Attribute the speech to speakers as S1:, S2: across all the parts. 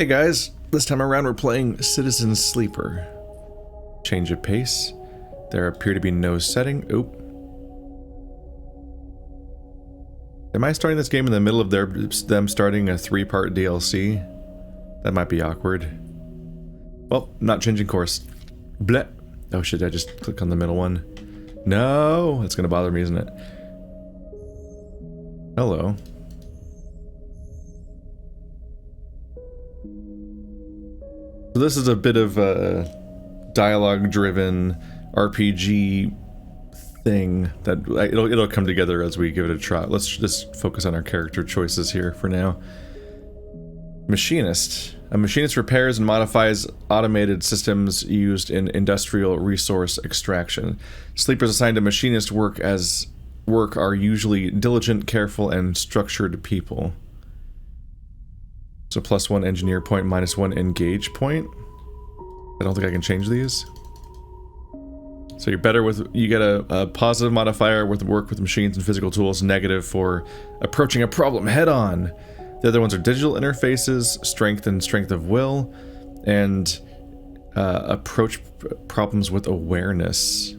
S1: Hey guys, this time around we're playing Citizen Sleeper. Change of pace. There appear to be no setting. Oop. Am I starting this game in the middle of them starting a 3-part DLC? That might be awkward. Well, not changing course. Bleh. Oh shit, I just clicked on the middle one. No, it's gonna bother me, isn't it? Hello. So this is a bit of a dialogue-driven RPG thing that it'll come together as we give it a try. Let's just focus on our character choices here for now. Machinist. A machinist repairs and modifies automated systems used in industrial resource extraction. Sleepers assigned to machinist work are usually diligent, careful, and structured people. So +1 engineer point, -1 engage point. I don't think I can change these. So you're better with, you get a positive modifier with work with machines and physical tools, negative for approaching a problem head on. The other ones are digital interfaces, strength and strength of will, and approach problems with awareness.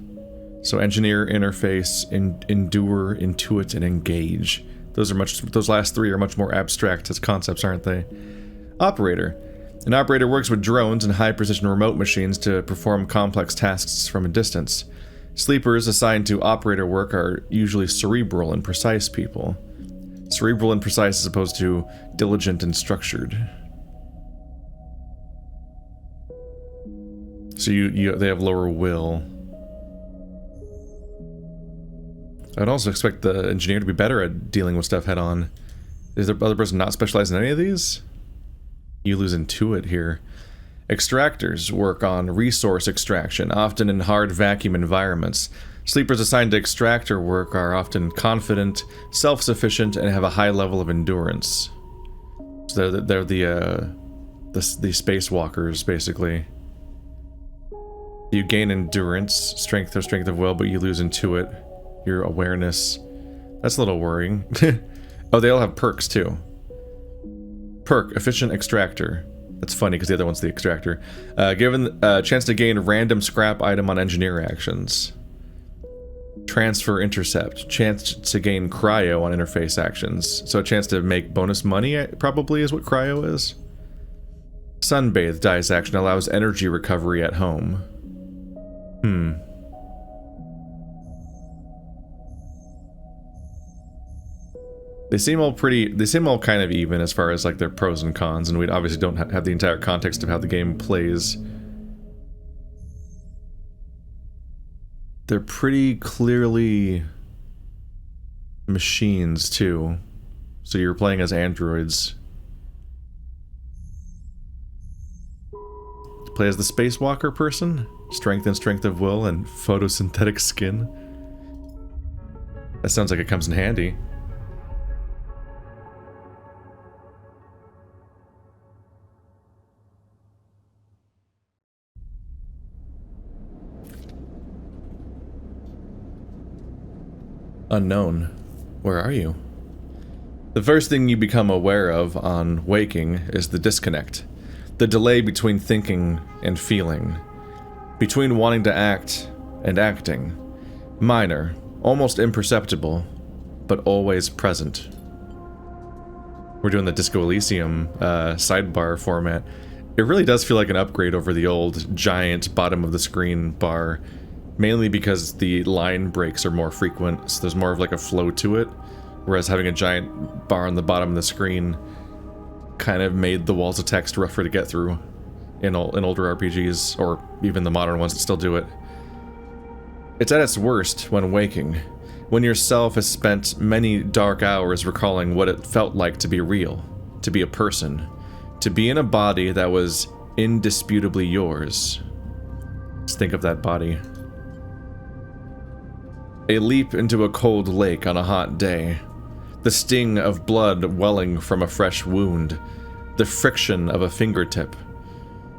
S1: So engineer, interface, endure, intuit, and engage. Those last three are much more abstract as concepts, aren't they? Operator. An operator works with drones and high-precision remote machines to perform complex tasks from a distance. Sleepers assigned to operator work are usually cerebral and precise people. Cerebral and precise as opposed to diligent and structured. So they have lower will. I'd also expect the engineer to be better at dealing with stuff head-on. Is the other person not specialized in any of these? You lose intuit here. Extractors work on resource extraction, often in hard vacuum environments. Sleepers assigned to extractor work are often confident, self-sufficient, and have a high level of endurance. So they're the spacewalkers, basically. You gain endurance, strength or strength of will, but you lose intuit. Your awareness. That's a little worrying. Oh, they all have perks too. Perk, efficient extractor. That's funny because the other one's the extractor. Given a chance to gain random scrap item on engineer actions. Transfer intercept. Chance to gain cryo on interface actions. So a chance to make bonus money probably is what cryo is. Sunbathe dice action allows energy recovery at home. They seem all kind of even as far as like their pros and cons, and we obviously don't have the entire context of how the game plays. They're pretty clearly machines too, so you're playing as androids. Play as the spacewalker person, strength and strength of will, and photosynthetic skin. That sounds like it comes in handy. Unknown. Where are you? The first thing you become aware of on waking is the disconnect. The delay between thinking and feeling. Between wanting to act and acting. Minor, almost imperceptible, but always present. We're doing the Disco Elysium sidebar format. It really does feel like an upgrade over the old giant bottom of the screen bar. Mainly because the line breaks are more frequent, so there's more of like a flow to it, whereas having a giant bar on the bottom of the screen kind of made the walls of text rougher to get through in older RPGs, or even the modern ones that still do it. It's at its worst when waking, when yourself has spent many dark hours recalling what it felt like to be real, to be a person, to be in a body that was indisputably yours. Just think of that body. A leap into a cold lake on a hot day. The sting of blood welling from a fresh wound. The friction of a fingertip.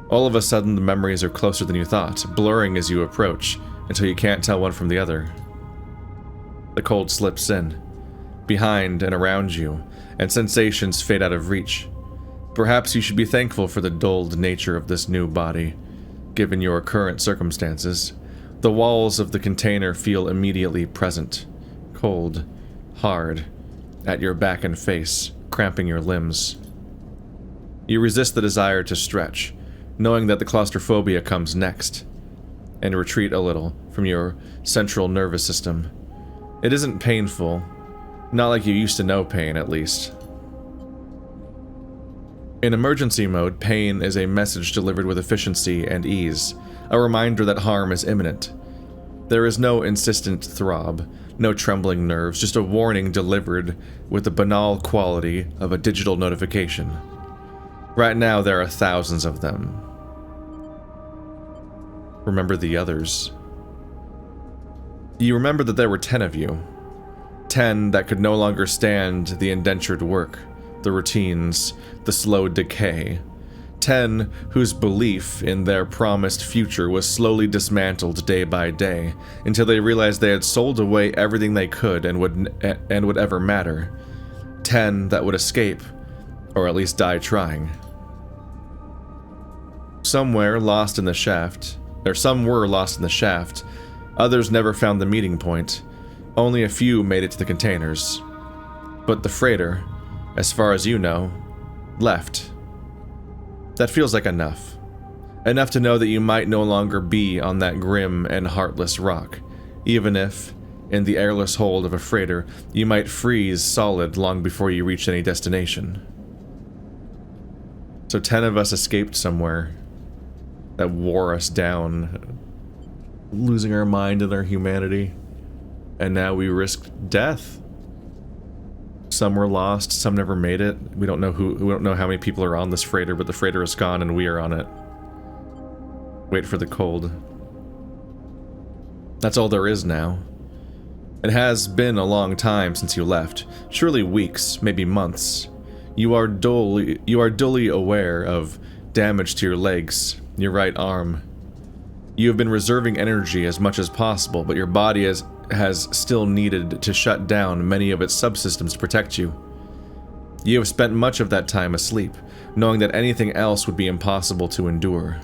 S1: All of a sudden the memories are closer than you thought, blurring as you approach, until you can't tell one from the other. The cold slips in, behind and around you, and sensations fade out of reach. Perhaps you should be thankful for the dulled nature of this new body, given your current circumstances. The walls of the container feel immediately present, cold, hard, at your back and face, cramping your limbs. You resist the desire to stretch, knowing that the claustrophobia comes next, and retreat a little from your central nervous system. It isn't painful, not like you used to know pain, at least. In emergency mode, pain is a message delivered with efficiency and ease, a reminder that harm is imminent. There is no insistent throb, no trembling nerves, just a warning delivered with the banal quality of a digital notification. Right now, there are thousands of them. Remember the others. You remember that there were 10 of you. 10 that could no longer stand the indentured work, the routines, the slow decay. 10 whose belief in their promised future was slowly dismantled day by day, until they realized they had sold away everything they could and would ever matter. 10 that would escape, or at least die trying. Some were lost in the shaft, others never found the meeting point. Only a few made it to the containers. But the freighter, as far as you know, left. That feels like enough. Enough to know that you might no longer be on that grim and heartless rock, even if, in the airless hold of a freighter, you might freeze solid long before you reached any destination. So 10 of us escaped somewhere that wore us down, losing our mind and our humanity, and now we risked death. Some were lost, some never made it. We don't know how many people are on this freighter, but the freighter is gone and we are on it. Wait for the cold. That's all there is now. It has been a long time since you left. Surely weeks, maybe months. You are dully aware of damage to your legs, your right arm. You have been reserving energy as much as possible, but your body has still needed to shut down many of its subsystems to protect you. You have spent much of that time asleep, knowing that anything else would be impossible to endure.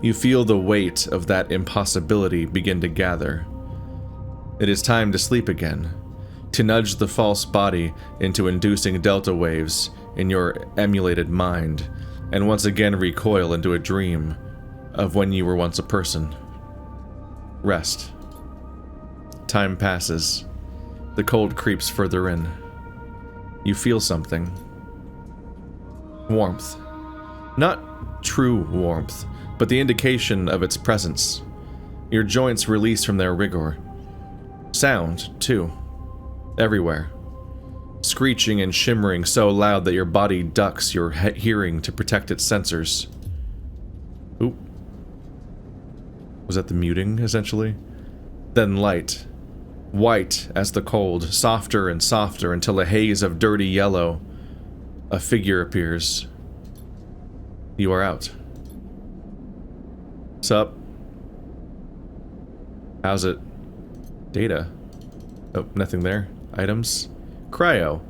S1: You feel the weight of that impossibility begin to gather. It is time to sleep again, to nudge the false body into inducing delta waves in your emulated mind, and once again recoil into a dream of when you were once a person. Rest. Time passes. The cold creeps further in. You feel something. Warmth. Not true warmth, but the indication of its presence. Your joints release from their rigor. Sound, too. Everywhere. Screeching and shimmering so loud that your body ducks your hearing to protect its sensors. Oop. Was that the muting, essentially? Then light. White as the cold, softer and softer until a haze of dirty yellow. A figure appears. You are out. Sup? How's it? Data. Oh, nothing there. Items. Cryo.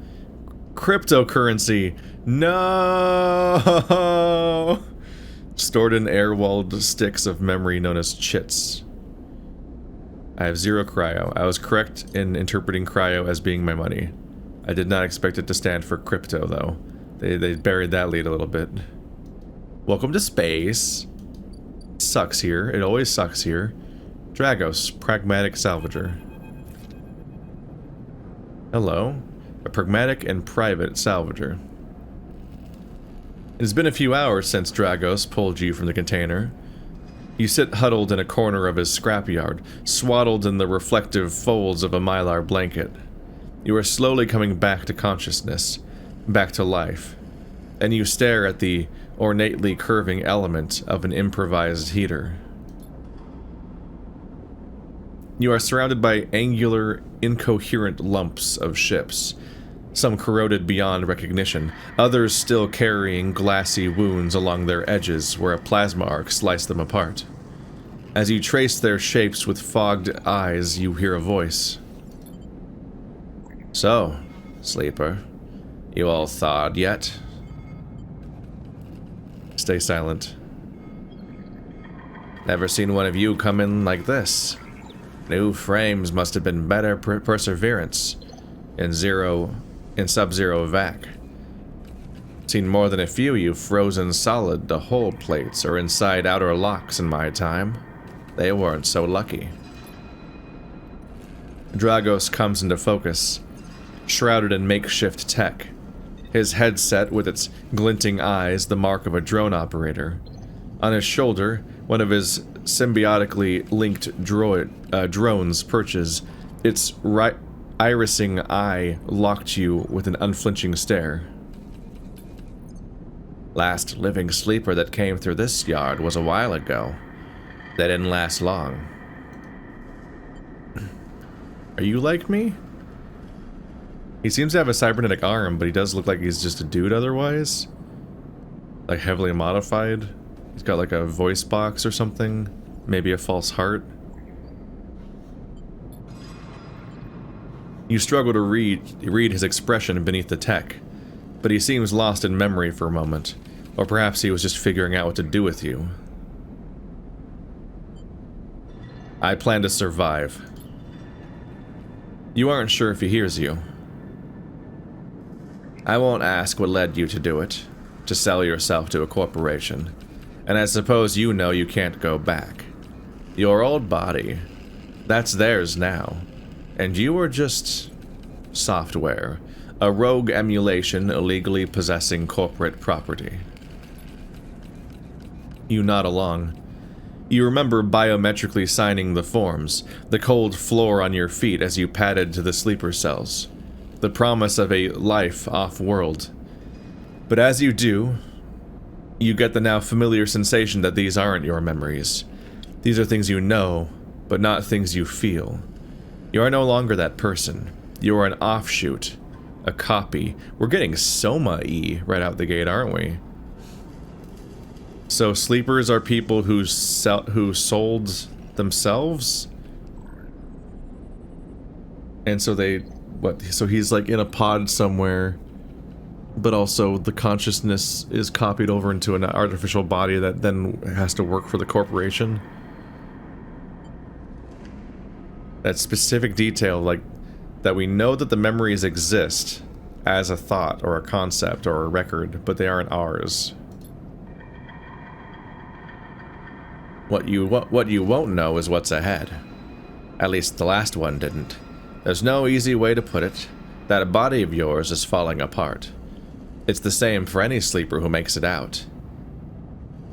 S1: Cryptocurrency. No! Stored in air-walled sticks of memory known as chits. I have 0 cryo. I was correct in interpreting cryo as being my money. I did not expect it to stand for crypto, though. They buried that lead a little bit. Welcome to space. It sucks here. It always sucks here. Dragos, pragmatic salvager. Hello. A pragmatic and private salvager. It has been a few hours since Dragos pulled you from the container. You sit huddled in a corner of his scrapyard, swaddled in the reflective folds of a mylar blanket. You are slowly coming back to consciousness, back to life, and you stare at the ornately curving element of an improvised heater. You are surrounded by angular, incoherent lumps of ships, some corroded beyond recognition, others still carrying glassy wounds along their edges where a plasma arc sliced them apart. As you trace their shapes with fogged eyes, you hear a voice. So, sleeper, You all thawed yet? Stay silent. Never seen one of you come in like this. New frames must have been better perseverance in sub-zero vac. Seen more than a few you frozen solid to hull plates or inside outer locks in my time. They weren't so lucky. Dragos comes into focus, shrouded in makeshift tech. His headset with its glinting eyes, the mark of a drone operator. On his shoulder, one of his symbiotically linked drones perches. Its irising eye locked you with an unflinching stare. Last living sleeper that came through this yard was a while ago. They didn't last long. Are you like me? He seems to have a cybernetic arm, but he does look like he's just a dude otherwise. Like heavily modified. He's got like a voice box or something. Maybe a false heart. You struggle to read his expression beneath the tech, but he seems lost in memory for a moment. Or perhaps he was just figuring out what to do with you. I plan to survive. You aren't sure if he hears you. I won't ask what led you to do it, to sell yourself to a corporation. And I suppose you know you can't go back. Your old body, that's theirs now. And you are just software, a rogue emulation illegally possessing corporate property. You nod along. You remember biometrically signing the forms, the cold floor on your feet as you padded to the sleeper cells, the promise of a life off-world. But as you do, you get the now familiar sensation that these aren't your memories. These are things you know, but not things you feel. You are no longer that person. You are an offshoot, a copy. We're getting Soma-y right out the gate, aren't we? So sleepers are people who sold themselves? And so they, so he's like in a pod somewhere, but also the consciousness is copied over into an artificial body that then has to work for the corporation? That specific detail, like, that we know that the memories exist as a thought or a concept or a record, but they aren't ours. What you won't know is what's ahead. At least the last one didn't. There's no easy way to put it. That body of yours is falling apart. It's the same for any sleeper who makes it out.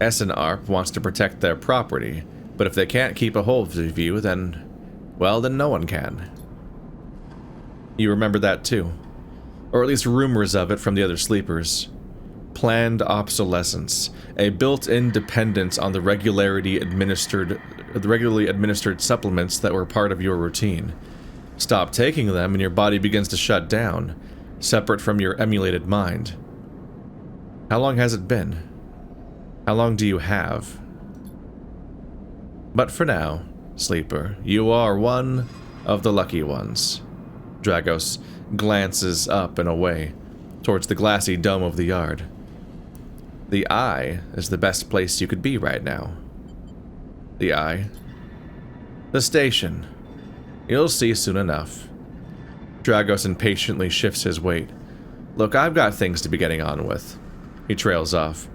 S1: SNARP wants to protect their property, but if they can't keep a hold of you, then, well, then no one can. You remember that too. Or at least rumors of it from the other sleepers. Planned obsolescence, a built-in dependence on the regularly administered supplements that were part of your routine. Stop taking them and your body begins to shut down, separate from your emulated mind. How long has it been? How long do you have? But for now, sleeper, you are one of the lucky ones. Dragos glances up and away, towards the glassy dome of the yard. The Eye is the best place you could be right now. The Eye? The station. You'll see soon enough. Dragos impatiently shifts his weight. Look, I've got things to be getting on with. He trails off.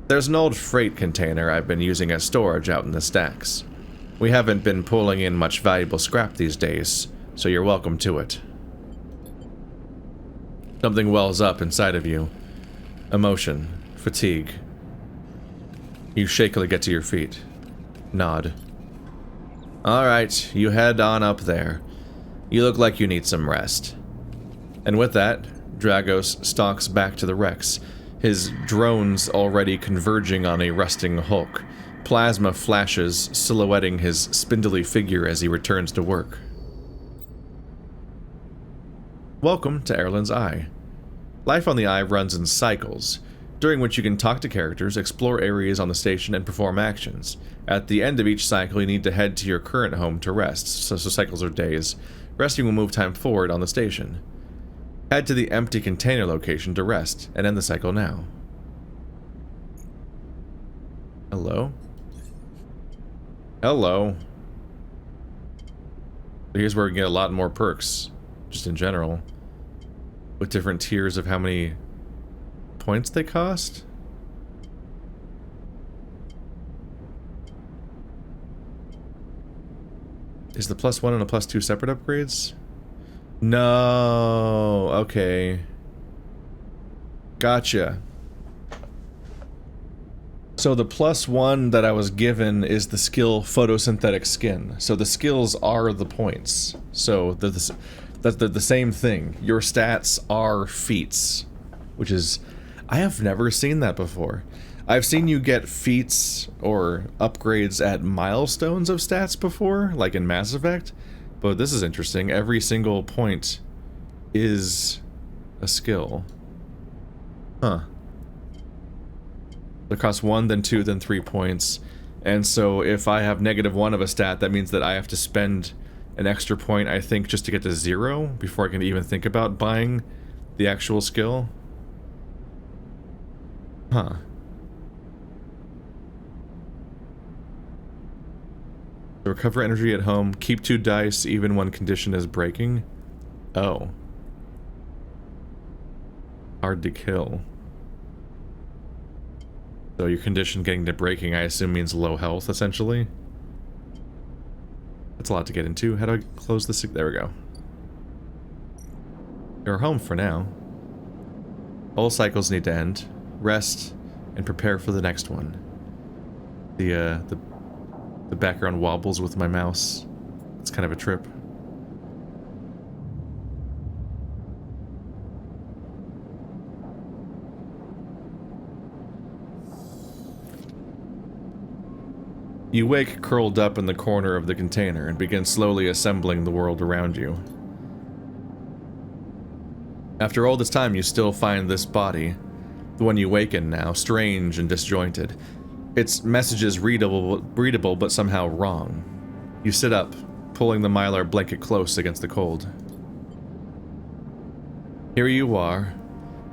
S1: There's an old freight container I've been using as storage out in the stacks. We haven't been pulling in much valuable scrap these days, so you're welcome to it. Something wells up inside of you. Emotion. Fatigue. You shakily get to your feet. Nod. Alright, you head on up there. You look like you need some rest. And with that, Dragos stalks back to the Rex, his drones already converging on a rusting hulk, plasma flashes silhouetting his spindly figure as he returns to work. Welcome to Airlines Eye. Life on the Eye runs in cycles, during which you can talk to characters, explore areas on the station, and perform actions. At the end of each cycle, you need to head to your current home to rest, so cycles are days. Resting will move time forward on the station. Head to the empty container location to rest and end the cycle now. Hello? Hello. Here's where we get a lot more perks, just in general, with different tiers of how many points they cost. Is the +1 and a +2 separate upgrades? No. Okay. Gotcha. So the +1 that I was given is the skill photosynthetic skin. So the skills are the points. So that's the same thing. Your stats are feats, which is, I have never seen that before. I've seen you get feats or upgrades at milestones of stats before, like in Mass Effect, but this is interesting. Every single point is a skill. Huh. It costs 1, then 2, then 3 points. And so if I have -1 of a stat, that means that I have to spend an extra point, I think, just to get to 0 before I can even think about buying the actual skill. Huh. Recover energy at home. Keep 2 dice even when condition is breaking. Oh. Hard to kill. So your condition getting to breaking, I assume, means low health, essentially. That's a lot to get into. How do I close this? There we go. You're home for now. All cycles need to end. Rest and prepare for the next one. The background wobbles with my mouse. It's kind of a trip. You wake curled up in the corner of the container and begin slowly assembling the world around you. After all this time, you still find this body, the one you wake in now, strange and disjointed. Its messages readable but somehow wrong. You sit up, pulling the mylar blanket close against the cold. Here you are,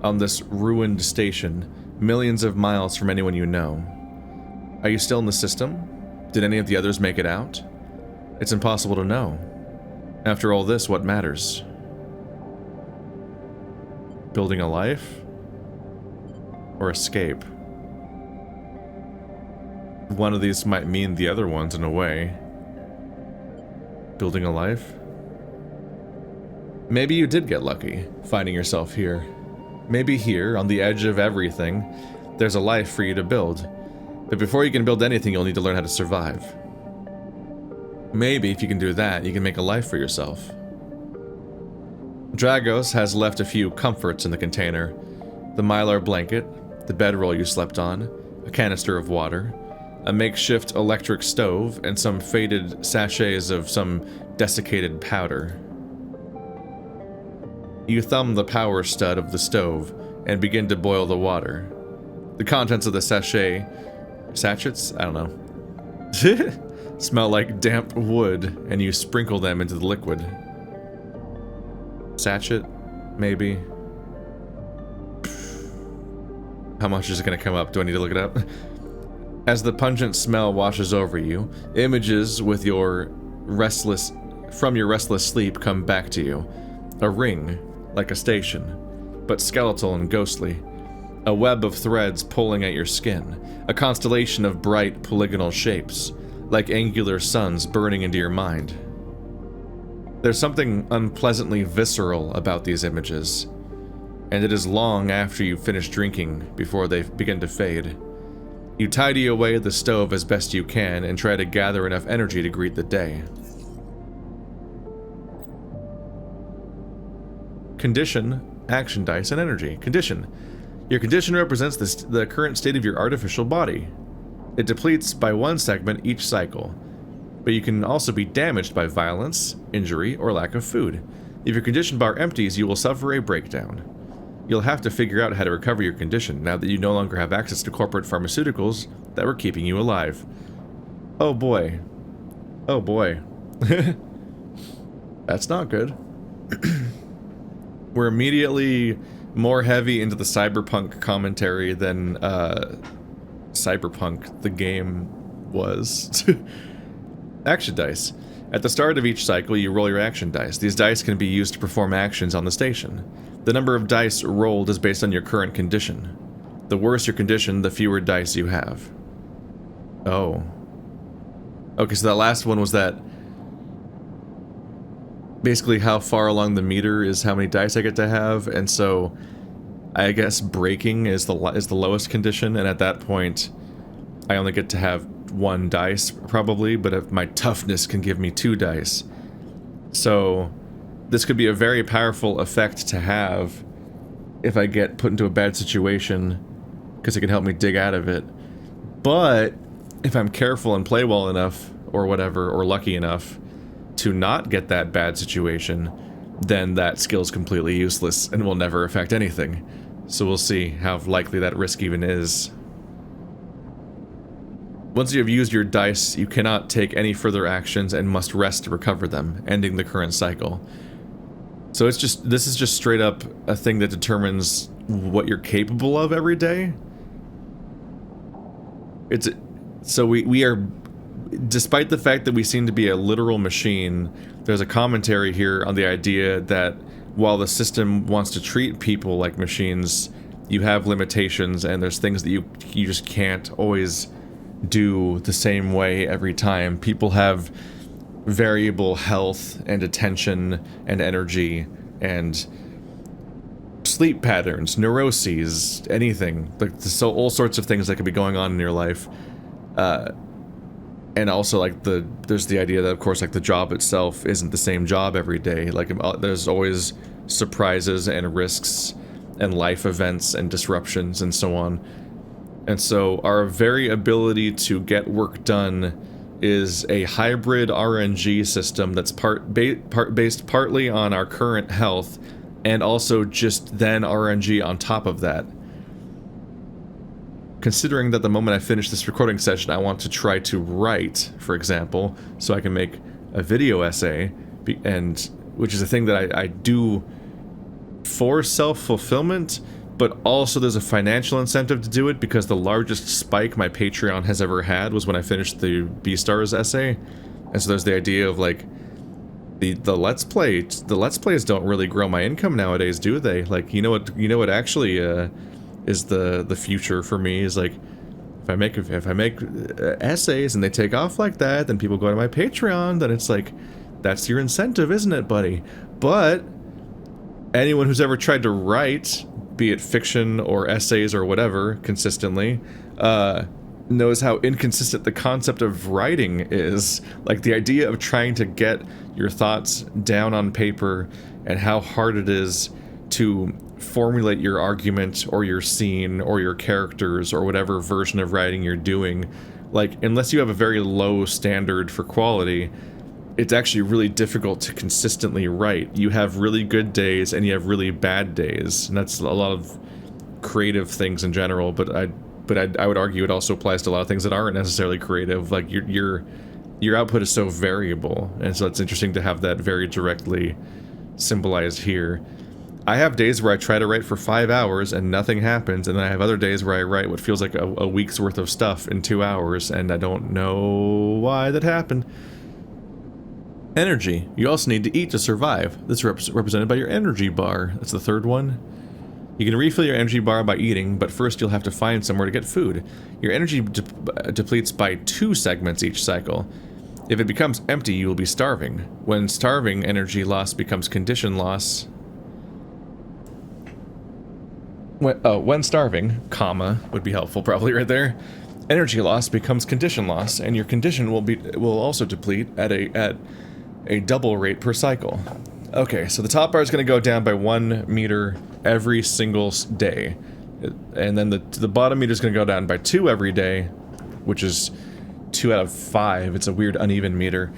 S1: on this ruined station, millions of miles from anyone you know. Are you still in the system? Did any of the others make it out? It's impossible to know. After all this, what matters? Building a life? Or escape? One of these might mean the other ones in a way. Building a life? Maybe you did get lucky, finding yourself here. Maybe here, on the edge of everything, there's a life for you to build. But before you can build anything, you'll need to learn how to survive. Maybe if you can do that, you can make a life for yourself. Dragos has left a few comforts in the container. The mylar blanket, the bedroll you slept on, a canister of water, a makeshift electric stove, and some faded sachets of some desiccated powder. You thumb the power stud of the stove and begin to boil the water. The contents of the sachets? I don't know. Smell like damp wood, and you sprinkle them into the liquid. Sachet? Maybe? How much is it gonna come up? Do I need to look it up? As the pungent smell washes over you, images with your from your restless sleep come back to you. A ring, like a station, but skeletal and ghostly. A web of threads pulling at your skin. A constellation of bright polygonal shapes, like angular suns burning into your mind. There's something unpleasantly visceral about these images, and it is long after you finish drinking before they begin to fade. You tidy away the stove as best you can and try to gather enough energy to greet the day. Condition, action dice, and energy. Condition. Your condition represents the current state of your artificial body. It depletes by 1 segment each cycle, but you can also be damaged by violence, injury, or lack of food. If your condition bar empties, you will suffer a breakdown. You'll have to figure out how to recover your condition now that you no longer have access to corporate pharmaceuticals that were keeping you alive. Oh boy. Oh boy. That's not good. We're immediately more heavy into the cyberpunk commentary than Cyberpunk, the game, was. Action dice. At the start of each cycle, you roll your action dice. These dice can be used to perform actions on the station. The number of dice rolled is based on your current condition. The worse your condition, the fewer dice you have. Oh. Okay, so that last one was that... basically how far along the meter is how many dice I get to have, and so... I guess breaking is the lowest condition, and at that point, I only get to have 1 dice, probably, but if my toughness can give me 2 dice. So, this could be a very powerful effect to have if I get put into a bad situation, because it can help me dig out of it. But, if I'm careful and play well enough, or whatever, or lucky enough, to not get that bad situation, then that skill's completely useless and will never affect anything. So we'll see how likely that risk even is. Once you have used your dice, you cannot take any further actions and must rest to recover them, ending the current cycle. So it's just, this is just straight up a thing that determines what you're capable of every day. It's, so we are, despite the fact that we seem to be a literal machine, there's a commentary here on the idea that while the system wants to treat people like machines, you have limitations and there's things that you just can't always do the same way every time. People have variable health and attention and energy and sleep patterns, neuroses, anything. Like, so all sorts of things that could be going on in your life. And also, like, there's the idea that, of course, like, the job itself isn't the same job every day. Like, there's always surprises and risks and life events and disruptions and so on. And so our very ability to get work done is a hybrid RNG system that's based partly on our current health and also just then RNG on top of that. Considering that the moment I finish this recording session, I want to try to write, for example, so I can make a video essay, and which is a thing that I do for self-fulfillment, but also there's a financial incentive to do it because the largest spike my Patreon has ever had was when I finished the Beastars essay, and so there's the idea of like the Let's Plays don't really grow my income nowadays, do they? Like, you know what actually is the future for me is like, if I make essays and they take off like that, then people go to my Patreon, then it's like, that's your incentive, isn't it, buddy? But anyone who's ever tried to write, be it fiction or essays or whatever, consistently, knows how inconsistent the concept of writing is. Like, the idea of trying to get your thoughts down on paper and how hard it is to formulate your argument or your scene or your characters or whatever version of writing you're doing. Like, unless you have a very low standard for quality, it's actually really difficult to consistently write. You have really good days and you have really bad days, and that's a lot of creative things in general, but I would argue it also applies to a lot of things that aren't necessarily creative. Like, your output is so variable, and so it's interesting to have that very directly symbolized here. I have days where I try to write for 5 hours and nothing happens, and then I have other days where I write what feels like a week's worth of stuff in 2 hours, and I don't know why that happened. Energy. You also need to eat to survive. This is represented by your energy bar. That's the third one. You can refill your energy bar by eating, but first you'll have to find somewhere to get food. Your energy depletes by 2 segments each cycle. If it becomes empty, you will be starving. When starving, energy loss becomes condition loss. When starving, comma, would be helpful probably right there. Energy loss becomes condition loss, and your condition will also deplete at a double rate per cycle. Okay, so the top bar is going to go down by 1 meter every single day, and then the bottom meter is going to go down by 2 every day, which is 2 out of 5. It's a weird uneven meter,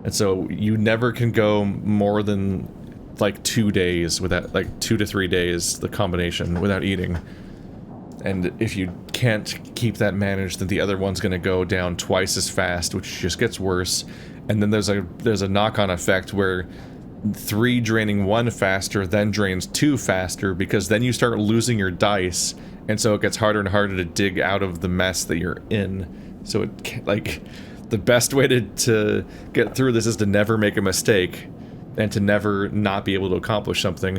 S1: and so you never can go more than like 2 days without, like 2 to 3 days, the combination, without eating. And if you can't keep that managed, then the other one's going to go down twice as fast, which just gets worse. And then there's a knock-on effect where 3 draining 1 faster, then drains 2 faster, because then you start losing your dice, and so it gets harder and harder to dig out of the mess that you're in. So it, like, the best way to get through this is to never make a mistake, and to never not be able to accomplish something,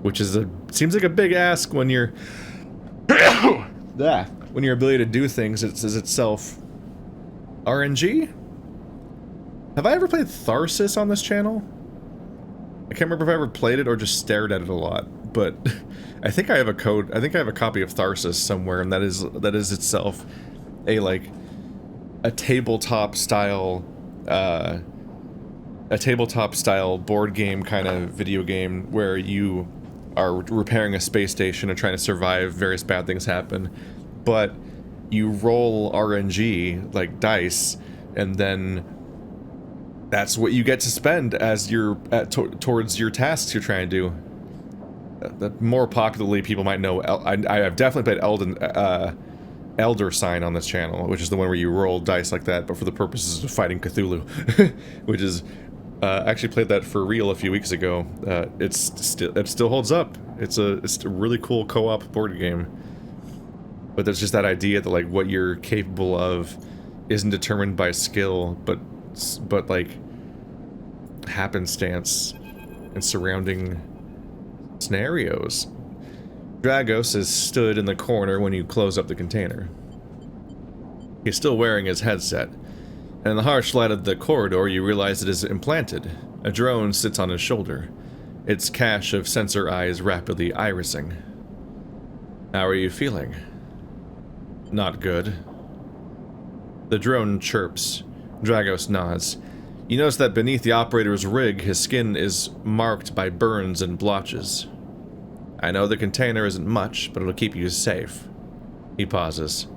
S1: which is seems like a big ask when you're when your ability to do things is itself RNG. Have I ever played Tharsis on this channel? I can't remember if I ever played it or just stared at it a lot, but I think I have a code. I think I have a copy of Tharsis somewhere, and that is itself a tabletop style board game kind of video game where you are repairing a space station and trying to survive. Various bad things happen, but you roll RNG, like dice, and then that's what you get to spend as you're towards your tasks you're trying to do. More popularly, people might know. I have definitely played Elder Sign on this channel, which is the one where you roll dice like that, but for the purposes of fighting Cthulhu, which is actually played that for real a few weeks ago. It still holds up. It's a really cool co-op board game. But there's just that idea that like what you're capable of isn't determined by skill, but like happenstance and surrounding scenarios. Dragos is stood in the corner when you close up the container. He's still wearing his headset, and in the harsh light of the corridor you realize it is implanted. A drone sits on his shoulder, its cache of sensor eyes rapidly irising. How are you feeling? Not good. The drone chirps. Dragos nods. You notice that beneath the operator's rig, his skin is marked by burns and blotches. I know the container isn't much, but it'll keep you safe. He pauses.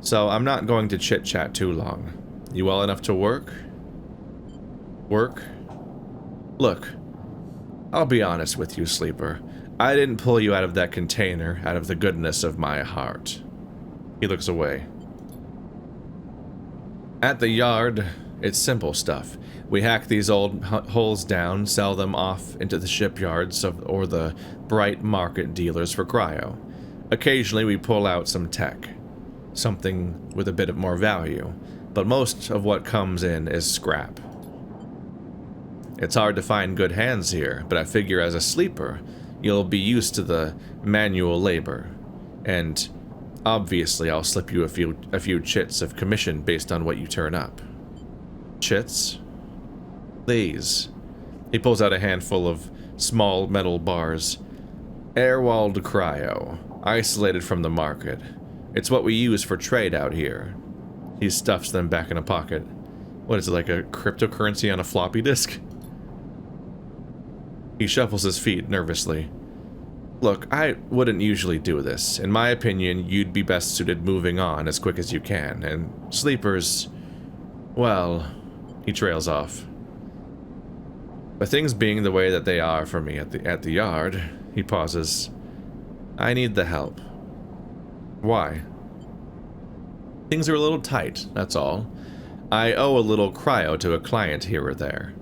S1: So I'm not going to chit-chat too long. You well enough to work? Work? Look, I'll be honest with you, Sleeper. I didn't pull you out of that container out of the goodness of my heart. He looks away. At the yard, it's simple stuff. We hack these old hulls down, sell them off into the shipyards or the bright market dealers for cryo. Occasionally we pull out some tech. Something with a bit of more value. But most of what comes in is scrap. It's hard to find good hands here, but I figure as a sleeper, you'll be used to the manual labor. And obviously I'll slip you a few chits of commission based on what you turn up. Chits? These. He pulls out a handful of small metal bars. Air-walled cryo, isolated from the market. It's what we use for trade out here. He stuffs them back in a pocket. What is it, like a cryptocurrency on a floppy disk? He shuffles his feet nervously. Look, I wouldn't usually do this. In my opinion, you'd be best suited moving on as quick as you can, and sleepers, well, he trails off. But things being the way that they are for me at the yard, he pauses. I need the help. Why? Things are a little tight, that's all. I owe a little cryo to a client here or there.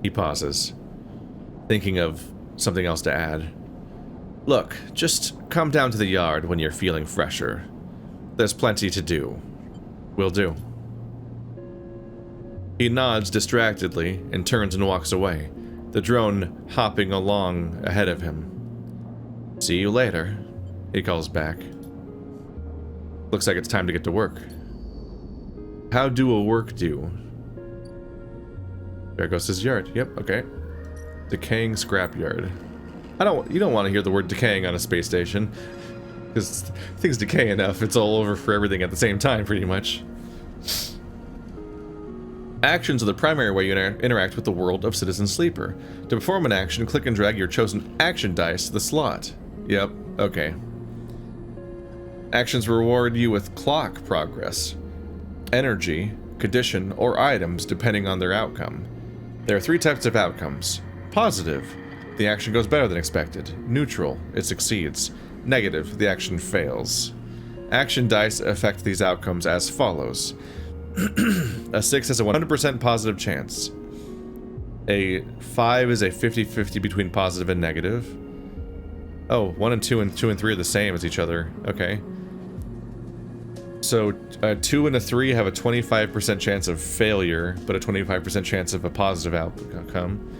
S1: He pauses, thinking of something else to add. Look, just come down to the yard when you're feeling fresher. There's plenty to do. Will do. He nods distractedly and turns and walks away, the drone hopping along ahead of him. See you later, he calls back. Looks like it's time to get to work. How do a work do? There goes his yard. Yep, okay. Decaying scrapyard. You don't want to hear the word decaying on a space station, because things decay enough, it's all over for everything at the same time, pretty much. Actions are the primary way you interact with the world of Citizen Sleeper. To perform an action, click and drag your chosen action dice to the slot. Yep, okay. Actions reward you with clock progress, energy, condition, or items depending on their outcome. There are 3 types of outcomes. Positive. The action goes better than expected. Neutral, it succeeds. Negative, the action fails. Action dice affect these outcomes as follows. A 6 has a 100% positive chance. A 5 is a 50-50 between positive and negative. Oh, 1 and 2 and 2 and 3 are the same as each other. Okay. So, 2 and a 3 have a 25% chance of failure, but a 25% chance of a positive outcome.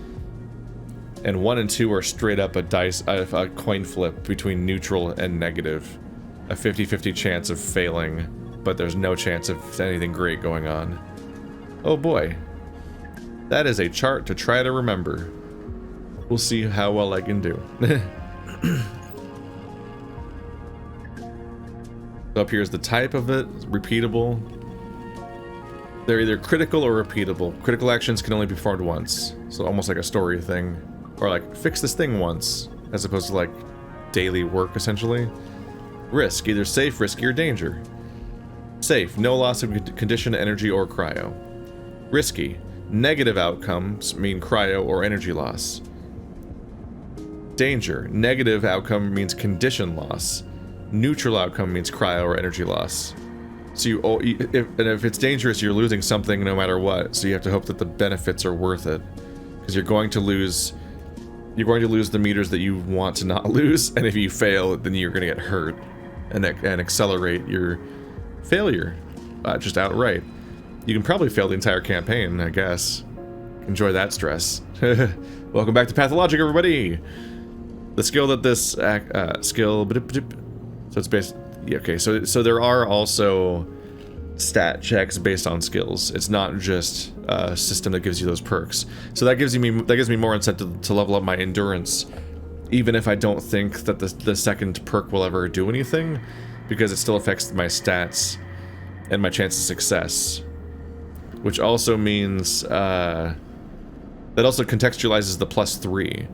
S1: And 1 and 2 are straight up a coin flip between neutral and negative. A 50-50 chance of failing, but there's no chance of anything great going on. Oh boy. That is a chart to try to remember. We'll see how well I can do. Up here is the type of it, repeatable. They're either critical or repeatable. Critical actions can only be performed once, so almost like a story thing. Or like, fix this thing once, as opposed to like daily work, essentially. Risk, either safe, risky, or danger. Safe, no loss of condition, energy, or cryo. Risky, negative outcomes mean cryo or energy loss. Danger, negative outcome means condition loss. Neutral outcome means cryo or energy loss. So if it's dangerous, you're losing something no matter what. So you have to hope that the benefits are worth it, because you're going to lose the meters that you want to not lose, and if you fail, then you're going to get hurt and accelerate your failure, just outright. You can probably fail the entire campaign, I guess. Enjoy that stress. Welcome back to Pathologic, everybody. The skill that this skill. So it's based. Yeah, okay, so there are also stat checks based on skills. It's not just a system that gives you those perks. So that gives me more incentive to level up my endurance, even if I don't think that the second perk will ever do anything, because it still affects my stats and my chance of success. Which also means that also contextualizes the +3.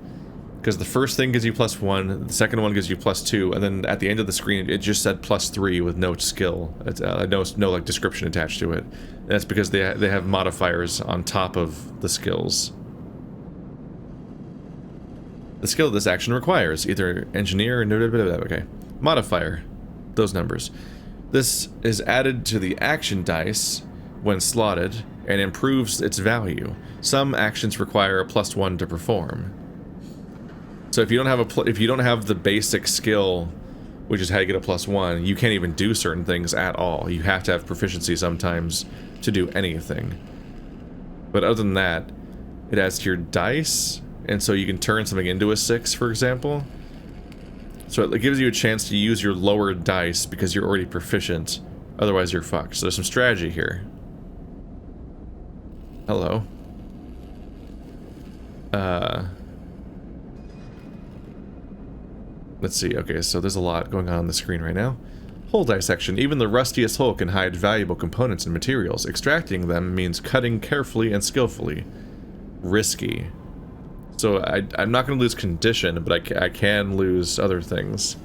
S1: Because the first thing gives you +1, the second one gives you +2, and then at the end of the screen it just said +3 with no skill. It's, no like description attached to it. And that's because they have modifiers on top of the skills. The skill this action requires, either engineer or okay. Modifier, those numbers. This is added to the action dice when slotted and improves its value. Some actions require a +1 to perform. So if you don't have the basic skill, which is how you get a +1, you can't even do certain things at all. You have to have proficiency sometimes to do anything. But other than that, it adds to your dice, and so you can turn something into a 6, for example. So it gives you a chance to use your lower dice because you're already proficient. Otherwise, you're fucked. So there's some strategy here. Hello. Let's see. Okay, so there's a lot going on the screen right now. Hull dissection. Even the rustiest hull can hide valuable components and materials. Extracting them means cutting carefully and skillfully. Risky. So I'm not going to lose condition, but I can lose other things.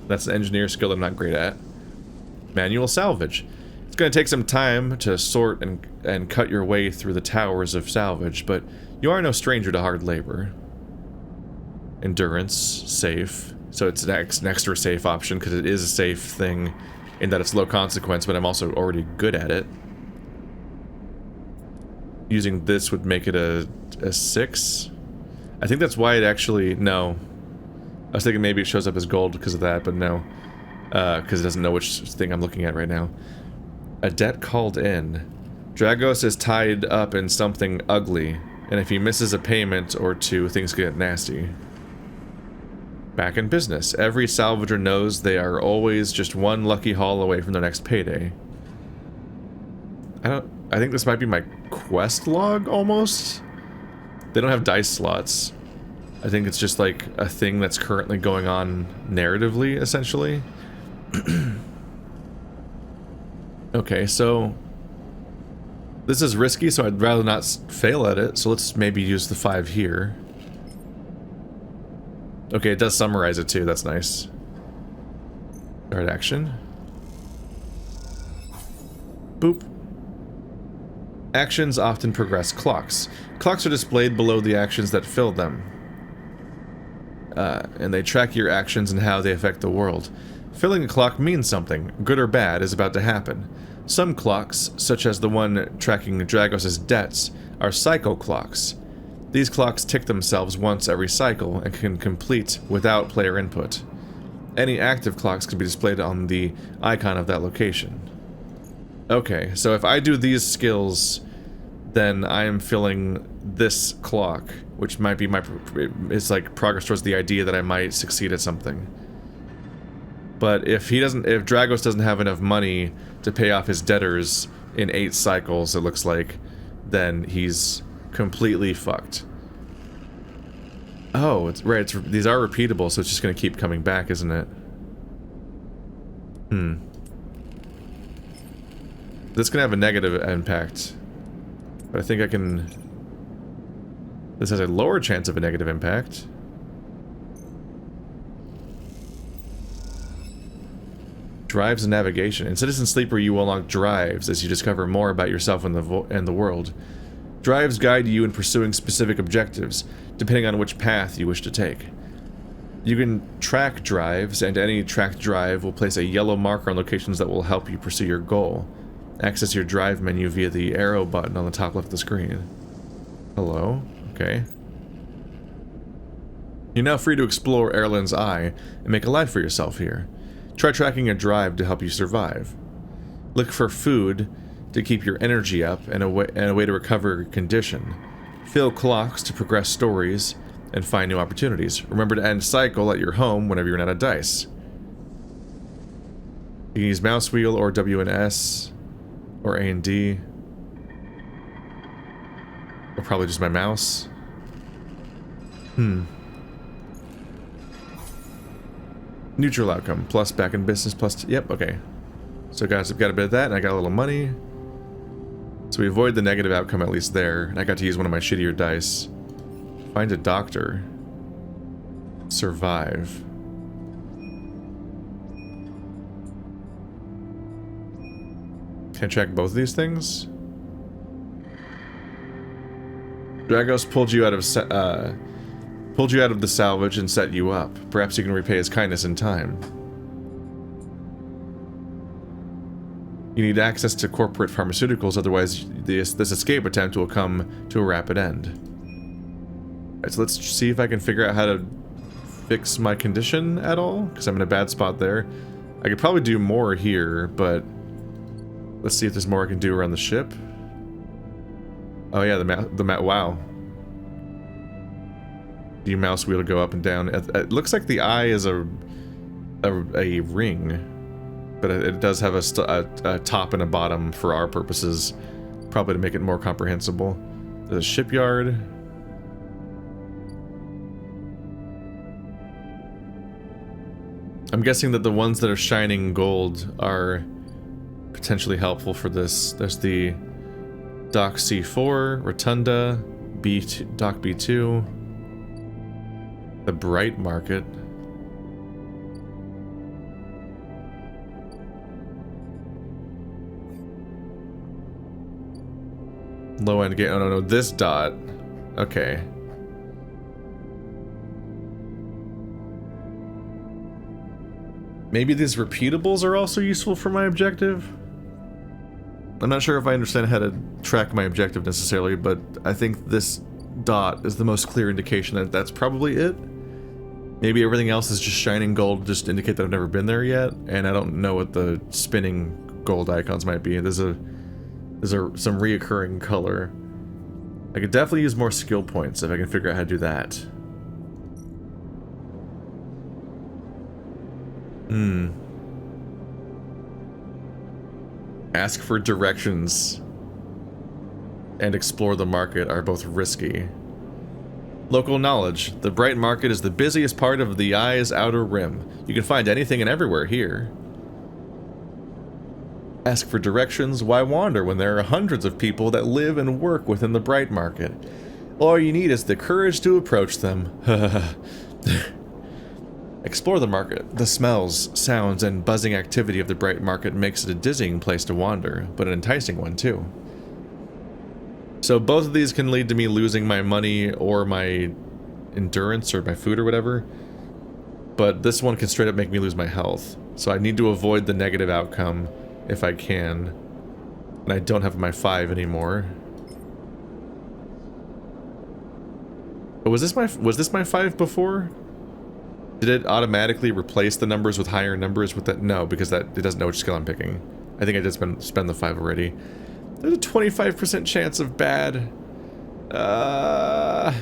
S1: That's an engineer skill I'm not great at. Manual salvage. It's going to take some time to sort and cut your way through the towers of salvage, but you are no stranger to hard labor. Endurance. Safe. So it's an extra safe option, because it is a safe thing in that it's low consequence, but I'm also already good at it. Using this would make it a 6. I think that's why it actually... No. I was thinking maybe it shows up as gold because of that, but no. Because it doesn't know which thing I'm looking at right now. A debt called in. Dragos is tied up in something ugly, and if he misses a payment or two, things get nasty. Back in business. Every salvager knows they are always just one lucky haul away from their next payday. I think this might be my quest log, almost? They don't have dice slots. I think it's just like a thing that's currently going on narratively, essentially. Okay, so... This is risky, so I'd rather not fail at it, so let's maybe use the 5 here. Okay, it does summarize it too, that's nice. Start action. Boop. Actions often progress clocks. Clocks are displayed below the actions that fill them. And they track your actions and how they affect the world. Filling a clock means something, good or bad, is about to happen. Some clocks, such as the one tracking Dragos' debts, are psycho clocks. These clocks tick themselves once every cycle and can complete without player input. Any active clocks can be displayed on the icon of that location. Okay, so if I do these skills, then I am filling this clock, which might be my... it's like progress towards the idea that I might succeed at something. But if he doesn't... if Dragos doesn't have enough money to pay off his debtors in 8 cycles, it looks like, then he's completely fucked. Oh, it's right, these are repeatable, so it's just gonna keep coming back, isn't it? This can have a negative impact. But I think I can... this has a lower chance of a negative impact. Drives and navigation. In Citizen Sleeper, you unlock drives as you discover more about yourself and the world. Drives guide you in pursuing specific objectives, depending on which path you wish to take. You can track drives, and any tracked drive will place a yellow marker on locations that will help you pursue your goal. Access your drive menu via the arrow button on the top left of the screen. Hello? Okay. You're now free to explore Airlines Eye and make a life for yourself here. Try tracking a drive to help you survive. Look for food to keep your energy up and a way to recover your condition. Fill clocks to progress stories and find new opportunities. Remember to end cycle at your home whenever you're out of dice. You can use mouse wheel or W and S or A and D. Or probably just my mouse. Neutral outcome. Plus back in business plus... yep, okay. So guys, I've got a bit of that and I got a little money. So we avoid the negative outcome at least there. And I got to use one of my shittier dice. Find a doctor. Survive. Can I check both of these things? Dragos pulled you out of the salvage and set you up. Perhaps you can repay his kindness in time. You need access to corporate pharmaceuticals, otherwise this escape attempt will come to a rapid end. Alright, so let's see if I can figure out how to fix my condition at all, because I'm in a bad spot there. I could probably do more here, but let's see if there's more I can do around the ship. Oh yeah, wow. The mouse wheel to go up and down. It looks like the eye is a ring, but it does have a top and a bottom for our purposes, probably to make it more comprehensible. There's a shipyard. I'm guessing that the ones that are shining gold are potentially helpful for this. There's the Dock C4, Rotunda, Dock B2, the Bright Market. Low end gate. Oh no, this dot. Okay. Maybe these repeatables are also useful for my objective? I'm not sure if I understand how to track my objective necessarily, but I think this dot is the most clear indication that that's probably it. Maybe everything else is just shining gold, just to indicate that I've never been there yet, and I don't know what the spinning gold icons might be. There's some reoccurring color. I could definitely use more skill points if I can figure out how to do that. Ask for directions and explore the market are both risky. Local knowledge. The Bright Market is the busiest part of the Eye's outer rim. You can find anything and everywhere here. Ask for directions. Why wander when there are hundreds of people that live and work within the Bright Market? All you need is the courage to approach them. Explore the market. The smells, sounds, and buzzing activity of the Bright Market makes it a dizzying place to wander, but an enticing one too. So both of these can lead to me losing my money or my endurance or my food or whatever, but this one can straight up make me lose my health. So I need to avoid the negative outcome if I can, and I don't have my 5 anymore. Was this my 5 before? Did it automatically replace the numbers with higher numbers with that? No, because it doesn't know which skill I'm picking. I think I did spend the 5 already. There's a 25% chance of bad. I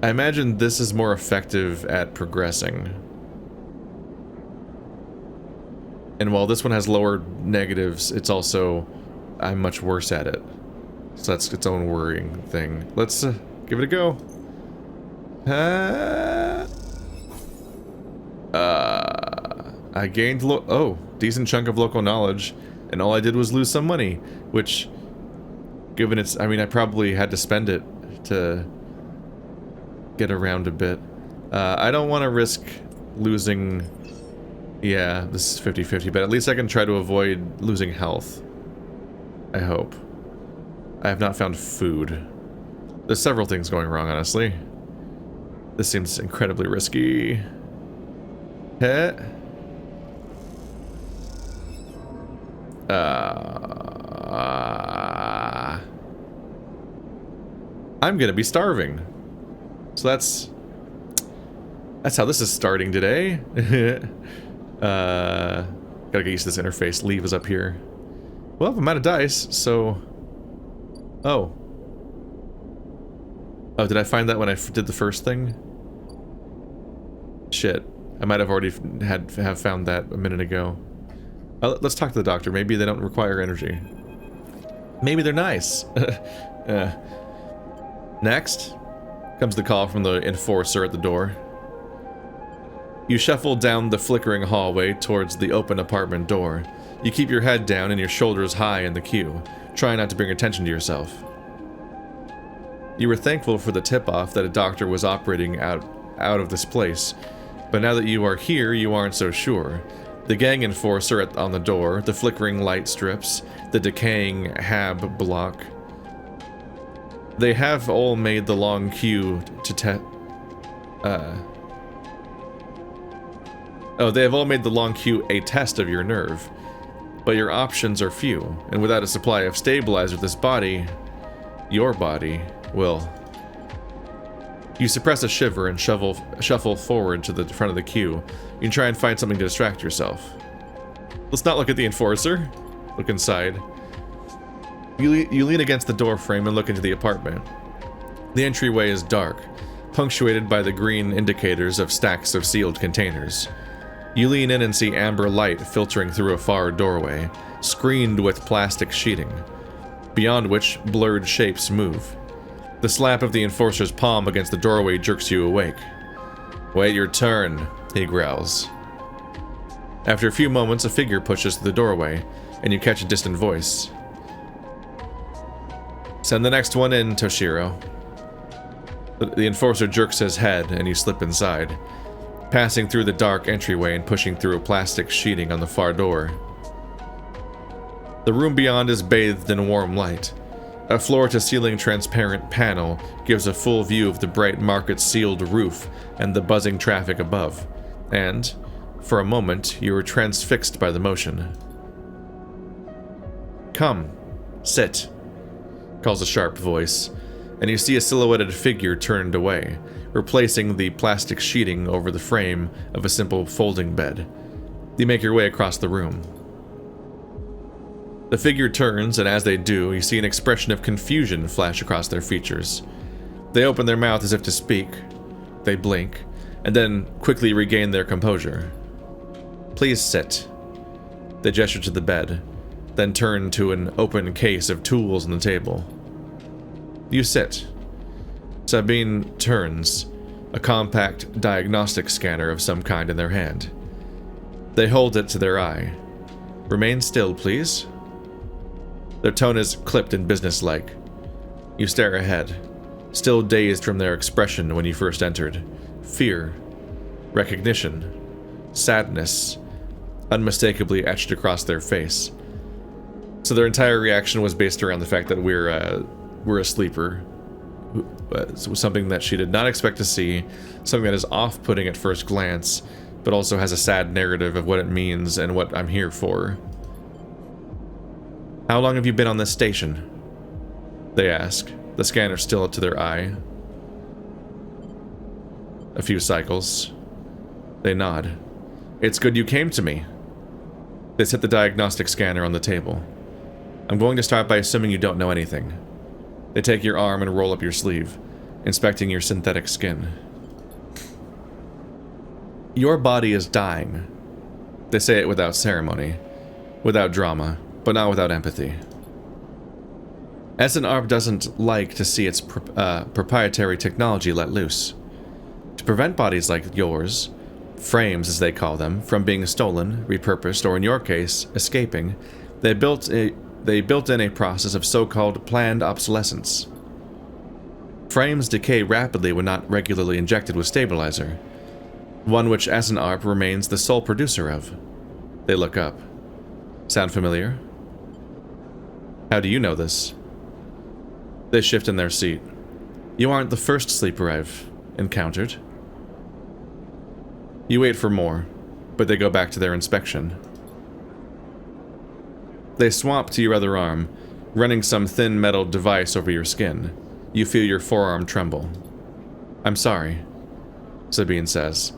S1: imagine this is more effective at progressing. And while this one has lower negatives, it's also... I'm much worse at it. So that's its own worrying thing. Let's give it a go. I gained decent chunk of local knowledge, and all I did was lose some money, which, given its... I mean, I probably had to spend it to get around a bit. I don't want to risk losing... Yeah, this is 50-50, but at least I can try to avoid losing health. I hope. I have not found food. There's several things going wrong, honestly. This seems incredibly risky. Heh. I'm gonna be starving. So that's how this is starting today. Gotta get used to this interface. Leave is up here. Well, I'm out of dice, so... Oh, did I find that when I did the first thing? Shit. I might have already have found that a minute ago. Let's talk to the doctor. Maybe they don't require energy. Maybe they're nice. Next comes the call from the enforcer at the door. You shuffle down the flickering hallway towards the open apartment door. You keep your head down and your shoulders high in the queue, trying not to bring attention to yourself. You were thankful for the tip-off that a doctor was operating out of this place, but now that you are here, you aren't so sure. The gang enforcer on the door, the flickering light strips, the decaying hab block. They have all made the long queue they have all made the long queue a test of your nerve. But your options are few, and without a supply of stabilizer, this body, your body, will. You suppress a shiver and shuffle forward to the front of the queue. You try and find something to distract yourself. Let's not look at the enforcer. Look inside. You lean against the door frame and look into the apartment. The entryway is dark, punctuated by the green indicators of stacks of sealed containers. You lean in and see amber light filtering through a far doorway, screened with plastic sheeting, beyond which blurred shapes move. The slap of the enforcer's palm against the doorway jerks you awake. "Wait your turn," he growls. After a few moments, a figure pushes through the doorway, and you catch a distant voice. "Send the next one in, Toshiro." The enforcer jerks his head, and you slip inside, passing through the dark entryway and pushing through a plastic sheeting on the far door. The room beyond is bathed in warm light. A floor-to-ceiling transparent panel gives a full view of the bright market-sealed roof and the buzzing traffic above, and, for a moment, you are transfixed by the motion. "Come, sit," calls a sharp voice, and you see a silhouetted figure turned away, replacing the plastic sheeting over the frame of a simple folding bed. You make your way across the room. The figure turns, and as they do, you see an expression of confusion flash across their features. They open their mouth as if to speak. They blink, and then quickly regain their composure. "Please sit." They gesture to the bed, then turn to an open case of tools on the table. You sit. Sabine turns, a compact diagnostic scanner of some kind in their hand. They hold it to their eye. "Remain still, please." Their tone is clipped and businesslike. You stare ahead, still dazed from their expression when you first entered. Fear, recognition, sadness, unmistakably etched across their face. So their entire reaction was based around the fact that we're a sleeper. It was something that she did not expect to see, something that is off-putting at first glance, but also has a sad narrative of what it means and what I'm here for. "How long have you been on this station?" They ask, the scanner still up to their eye. A few cycles. They nod. It's good you came to me. They set the diagnostic scanner on the table. I'm going to start by assuming you don't know anything. They take your arm and roll up your sleeve, inspecting your synthetic skin. Your body is dying. They say it without ceremony, without drama, but not without empathy. SNARP doesn't like to see its proprietary technology let loose. To prevent bodies like yours, frames as they call them, from being stolen, repurposed, or in your case, escaping, they built in a process of so-called planned obsolescence. Frames decay rapidly when not regularly injected with stabilizer, one which SNARP remains the sole producer of. They look up. Sound familiar? How do you know this? They shift in their seat. You aren't the first sleeper I've encountered. You wait for more, but they go back to their inspection. They swap to your other arm, running some thin metal device over your skin. You feel your forearm tremble. I'm sorry, Sabine says.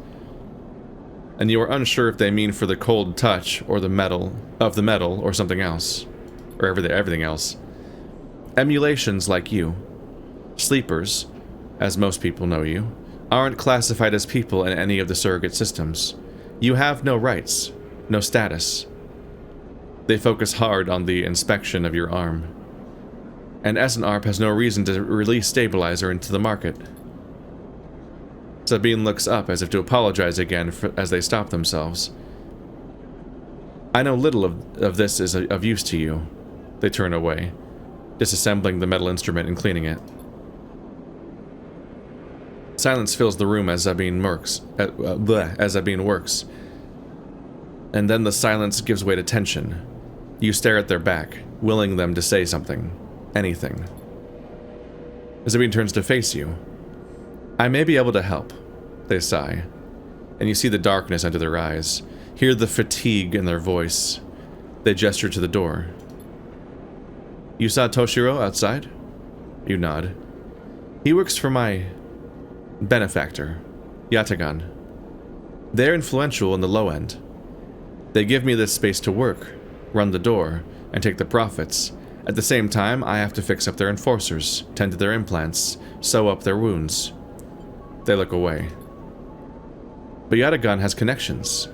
S1: And you are unsure if they mean for the cold touch or the metal or something else, or everything else. Emulations like you, sleepers, as most people know you, aren't classified as people in any of the surrogate systems. You have no rights, no status. They focus hard on the inspection of your arm. And SNARP has no reason to release stabilizer into the market. Sabine looks up as if to apologize again as they stop themselves. I know little of this is of use to you. They turn away, disassembling the metal instrument and cleaning it. Silence fills the room as Sabine works. And then the silence gives way to tension. You stare at their back, willing them to say something. Anything. Sabine turns to face you. I may be able to help, they sigh. And you see the darkness under their eyes, hear the fatigue in their voice. They gesture to the door. You saw Toshiro outside? You nod. He works for my benefactor, Yatagan. They're influential in the low end. They give me this space to work, run the door, and take the profits. At the same time, I have to fix up their enforcers, tend to their implants, sew up their wounds. They look away. But Yatagan has connections.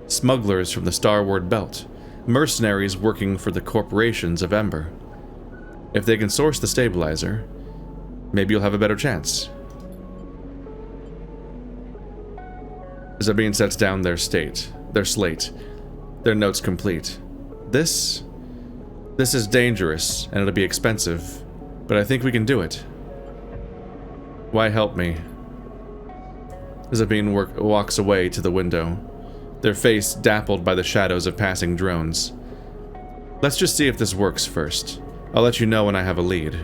S1: Smugglers from the Starward Belt, mercenaries working for the corporations of Ember. If they can source the stabilizer, maybe you'll have a better chance. Sabine sets down their slate, their notes complete. This is dangerous, and it'll be expensive, but I think we can do it. Why help me? Sabine walks away to the window, their face dappled by the shadows of passing drones. Let's just see if this works first. I'll let you know when I have a lead.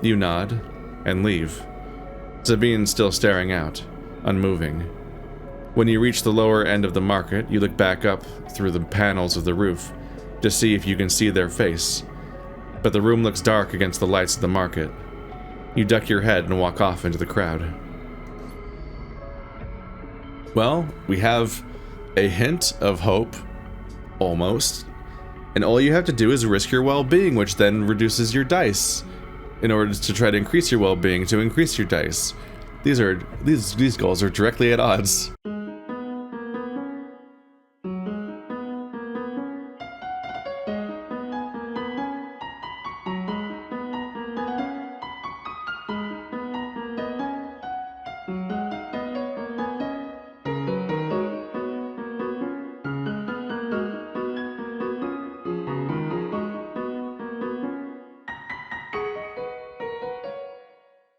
S1: You nod, and leave. Sabine's still staring out, unmoving. When you reach the lower end of the market, you look back up through the panels of the roof to see if you can see their face, but the room looks dark against the lights of the market. You duck your head and walk off into the crowd. Well, we have a hint of hope, almost, and all you have to do is risk your well-being, which then reduces your dice, in order to try to increase your well-being to increase your dice. These goals are directly at odds.